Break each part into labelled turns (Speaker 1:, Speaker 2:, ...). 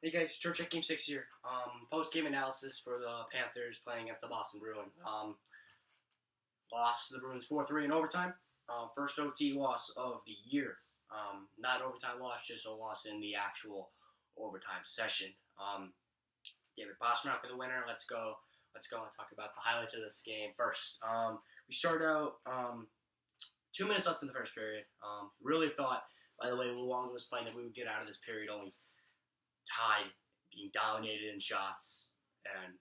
Speaker 1: Hey guys, Church at Game 6 here. Post-game analysis for the Panthers playing against the Boston Bruins. Lost to the Bruins 4-3 in overtime. First OT loss of the year. Not an overtime loss, just a loss in the actual overtime session. David Pastrnak for the winner. Let's go and talk about the highlights of this game first. We start out 2 minutes left in the first period. Really thought, by the way, Luongo was playing, that we would get out of this period only tied, being dominated in shots, and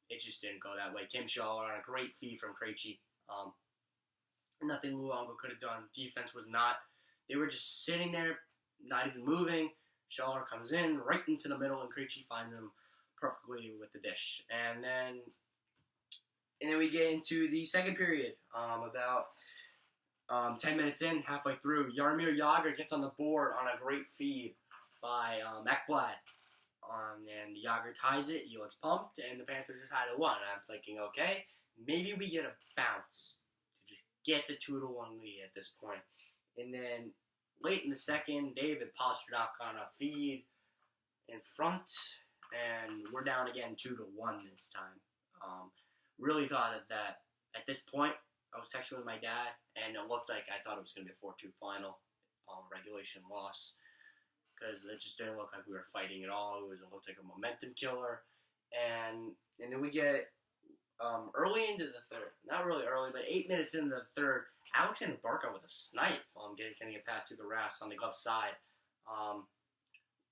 Speaker 1: it just didn't go that way. Tim Shaw on a great feed from Krejci. Nothing Luongo could have done. Defense was not. They were just sitting there, not even moving. Shaw comes in right into the middle, and Krejci finds him perfectly with the dish. And then we get into the second period. About 10 minutes in, halfway through, Jaromir Jagr gets on the board on a great feed by Ekblad. And Jagr ties it, he looks pumped, and the Panthers are tied at 1. And I'm thinking, okay, maybe we get a bounce to just get the 2-1 lead at this point. And then late in the second, David Pastrnak on a feed in front, and we're down again 2-1 this time. Really thought that at this point, I was texting with my dad, and it looked like I thought it was going to be a 4-2 final, regulation loss, because it just didn't look like we were fighting at all. It looked like a momentum killer. And then we get early into the third, not really early, but 8 minutes into the third, Alexander Barkov with a snipe, getting a pass to the Rask on the glove side.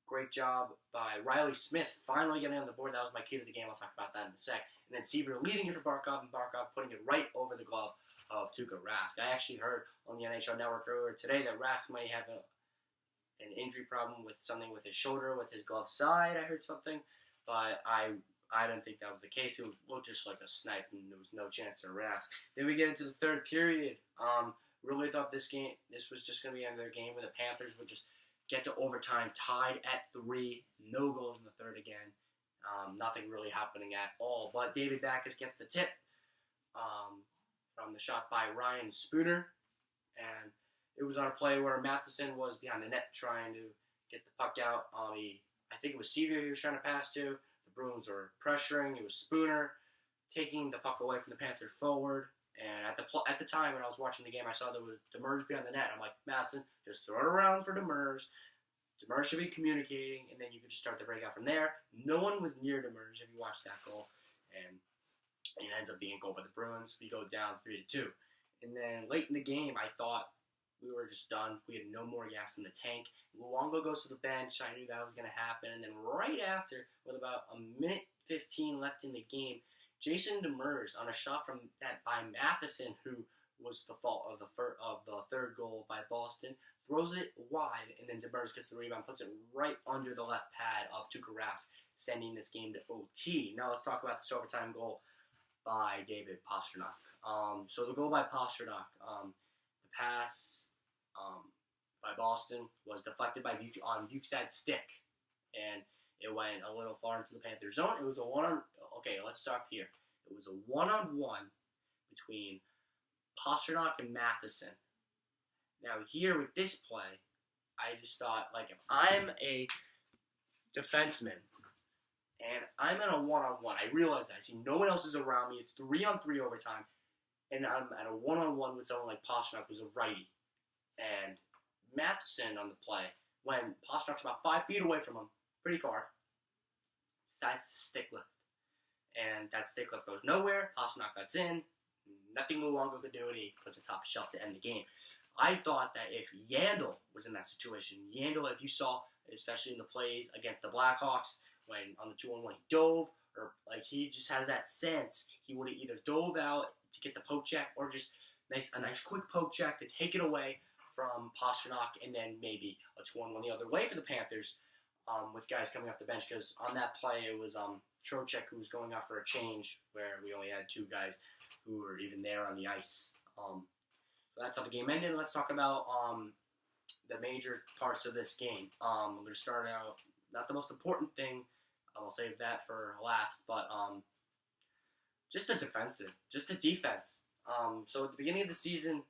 Speaker 1: Great job by Riley Smith, finally getting on the board. That was my key to the game. I'll talk about that in a sec. And then Seaver leading it to Barkov, and Barkov putting it right over the glove of Tuukka Rask. I actually heard on the NHL Network earlier today that Rask might have an injury problem with something with his shoulder, with his glove side. I heard something, but I didn't think that was the case. It looked just like a snipe, and there was no chance of Rask. Then we get into the third period. Really thought this was just going to be another game where the Panthers would just get to overtime, tied at 3, no goals in the third again. Nothing really happening at all. But David Backes gets the tip from the shot by Ryan Spooner, and it was on a play where Matheson was behind the net trying to get the puck out. I think it was Seaver he was trying to pass to. The Bruins were pressuring. It was Spooner taking the puck away from the Panthers forward. And at the time when I was watching the game, I saw there was Demers behind the net. I'm like, Matheson, just throw it around for Demers. Demers should be communicating, and then you could just start the breakout from there. No one was near Demers if you watch that goal. And it ends up being a goal by the Bruins. We go down 3-2. And then late in the game, I thought we were just done. We had no more gas in the tank. Luongo goes to the bench. I knew that was going to happen. And then right after, with about a minute 15 left in the game, Jason Demers on a shot by Matheson, who was the fault of the third goal by Boston, throws it wide, and then Demers gets the rebound, puts it right under the left pad of Tuukka Rask, sending this game to OT. Now let's talk about this overtime goal by David Pastrnak. So the goal by Pastrnak, the pass by Boston was deflected on Bukestad's stick, and it went a little far into the Panthers zone. It was a one-on. Okay, let's stop here. It was a one-on-one between Pastrnak and Matheson. Now here with this play, I just thought, like, if I'm a defenseman and I'm in a one-on-one, I realize that. I see no one else is around me. It's 3-on-3 overtime, and I'm at a one-on-one with someone like Pastrnak, who's a righty. And Matheson on the play, when Pastrak's about 5 feet away from him, pretty far, decides to stick lift. And that stick lift goes nowhere. Pastrnak gets in. Nothing Luongo could do, and he puts a top shelf to end the game. I thought that if Yandle was in that situation, Yandle, if you saw, especially in the plays against the Blackhawks, when on the 2-on-1 he dove, or like he just has that sense, he would have either dove out to get the poke check, or just a nice quick poke check to take it away from Pastrnak, and then maybe a 2-on-1 the other way for the Panthers, with guys coming off the bench, because on that play it was Trocheck who was going out for a change, where we only had 2 guys who were even there on the ice. So that's how the game ended. Let's talk about the major parts of this game. I'm going to start out, not the most important thing, I'll save that for last, but just the defense. So at the beginning of the season,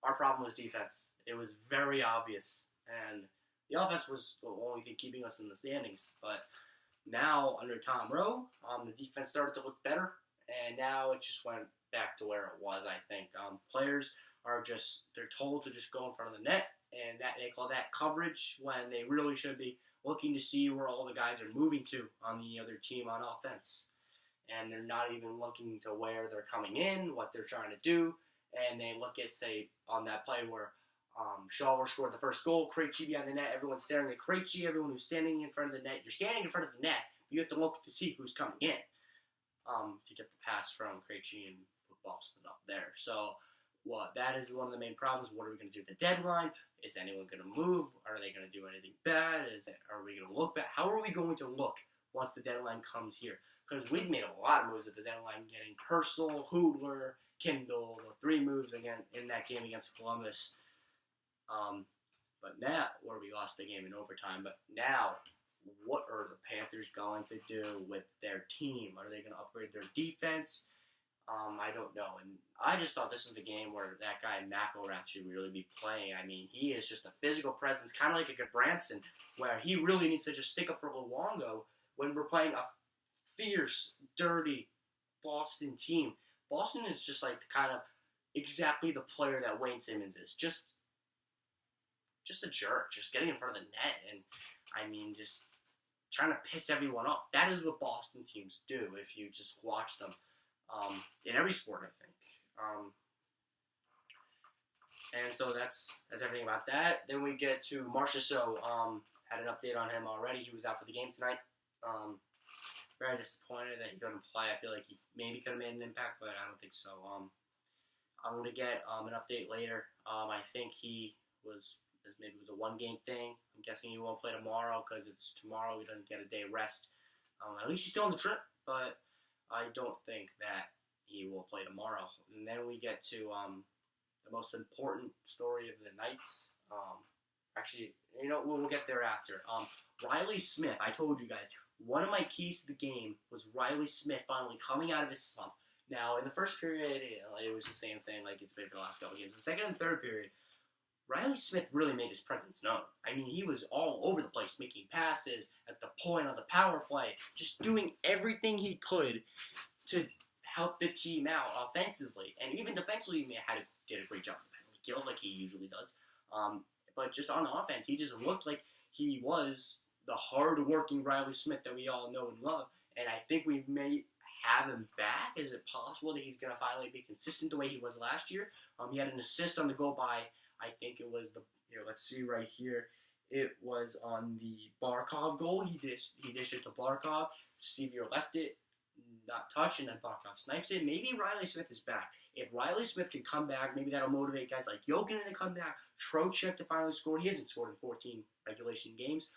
Speaker 1: our problem was defense. It was very obvious, and the offense was the only thing keeping us in the standings. But Now, under Tom Rowe, the defense started to look better, and now it just went back to where it was, I think. Players are just, they're told to just go in front of the net, and that they call that coverage when they really should be looking to see where all the guys are moving to on the other team on offense. And they're not even looking to where they're coming in, what they're trying to do, and they look at, say, on that play where Shaw scored the first goal, Krejci behind the net, everyone's staring at Krejci, everyone who's standing in front of the net. You're standing in front of the net, but you have to look to see who's coming in to get the pass from Krejci and put Boston up there. So that is one of the main problems. What are we going to do at the deadline? Is anyone going to move? Are they going to do anything bad? Are we going to look bad? How are we going to look once the deadline comes here? Because we've made a lot of moves at the deadline, getting Purcell, Hoodler, Kindle, 3 moves again in that game against Columbus. But now, where we lost the game in overtime, but now, what are the Panthers going to do with their team? Are they going to upgrade their defense? I don't know. And I just thought this was the game where that guy McElrath should really be playing. I mean, he is just a physical presence, kind of like a good Branson, where he really needs to just stick up for Luongo when we're playing a fierce, dirty Boston team. Boston is just like kind of exactly the player that Wayne Simmons is. Just a jerk, just getting in front of the net and, I mean, just trying to piss everyone off. That is what Boston teams do if you just watch them in every sport, I think. And so that's everything about that. Then we get to Marchessault. Had an update on him already. He was out for the game tonight. Very disappointed that he couldn't play. I feel like he maybe could have made an impact, but I don't think so. I'm going to get an update later. I think maybe it was a one-game thing. I'm guessing he won't play tomorrow because it's tomorrow. He doesn't get a day rest. At least he's still on the trip, but I don't think that he will play tomorrow. And then we get to the most important story of the night. Actually, we'll get there after. Riley Smith, I told you guys, one of my keys to the game was Riley Smith finally coming out of his slump. Now, in the first period, it was the same thing like it's been for the last couple games. The second and third period, Riley Smith really made his presence known. I mean, he was all over the place, making passes at the point on the power play, just doing everything he could to help the team out offensively. And even defensively, he did a great job of the penalty kill, like he usually does. But just on offense, he just looked like he was the hard-working Riley Smith that we all know and love. And I think we may have him back. Is it possible that he's going to finally be consistent the way he was last year? He had an assist on the goal by, I think it was let's see right here. It was on the Barkov goal. He dished it to Barkov. Sevier left it, not touch, and then Barkov snipes it. Maybe Riley Smith is back. If Riley Smith can come back, maybe that'll motivate guys like Jokinen to come back. Trocheck to finally score. He hasn't scored in 14 regulation games.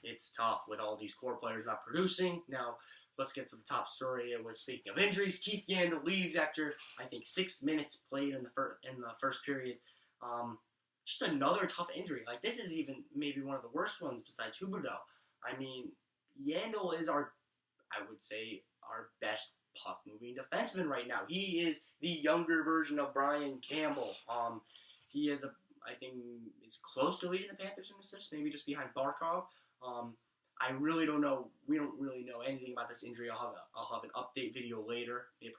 Speaker 1: It's tough with all these core players not producing. Now, let's get to the top story. Speaking of injuries, Keith Yandle leaves after, I think, 6 minutes played in the first period. Just another tough injury. Like, this is even maybe one of the worst ones besides Huberdeau. I mean, Yandle is our best puck-moving defenseman right now. He is the younger version of Brian Campbell. He is I think is close to leading the Panthers in assists, maybe just behind Barkov. I really don't know. We don't really know anything about this injury. I'll have an update video later. Maybe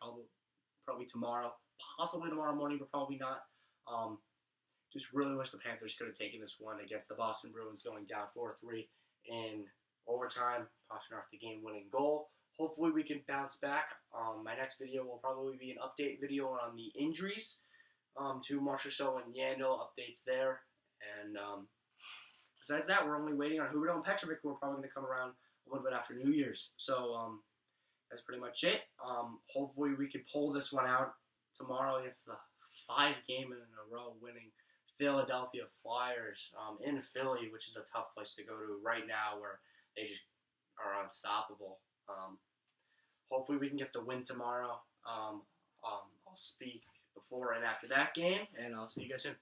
Speaker 1: probably tomorrow, possibly tomorrow morning, but probably not. Just really wish the Panthers could have taken this one against the Boston Bruins, going down 4-3 in overtime. Pastrnak the game-winning goal. Hopefully we can bounce back. My next video will probably be an update video on the injuries to Marchessault and Yandle, updates there. And besides that, we're only waiting on Huberdeau and Petrovic, who are probably going to come around a little bit after New Year's. So that's pretty much it. Hopefully we can pull this one out tomorrow against the 5th game in a row winning Philadelphia Flyers in Philly, which is a tough place to go to right now where they just are unstoppable. Hopefully we can get the win tomorrow. I'll speak before and after that game, and I'll see you guys soon.